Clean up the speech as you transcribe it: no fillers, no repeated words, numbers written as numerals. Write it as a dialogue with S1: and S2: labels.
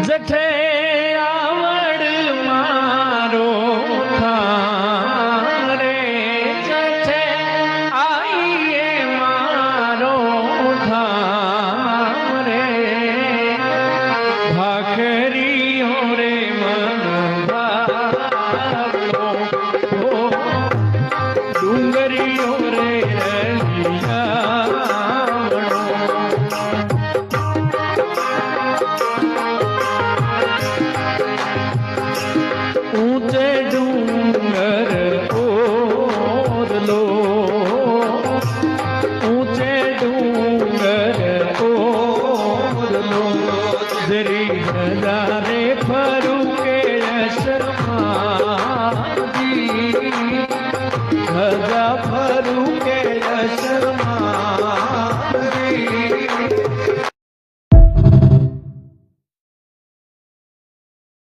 S1: જઠે આવડ મારો થારે જઠે આઈએ મારો થારે ભાખરીઓ રે મન ભાવનો ડુંગરીઓ રે ऊंचे डूंगर ओरलो ऊंचे डूंगर ओरलो जरी नजारे फरू के शर्मा जी हजा फरू के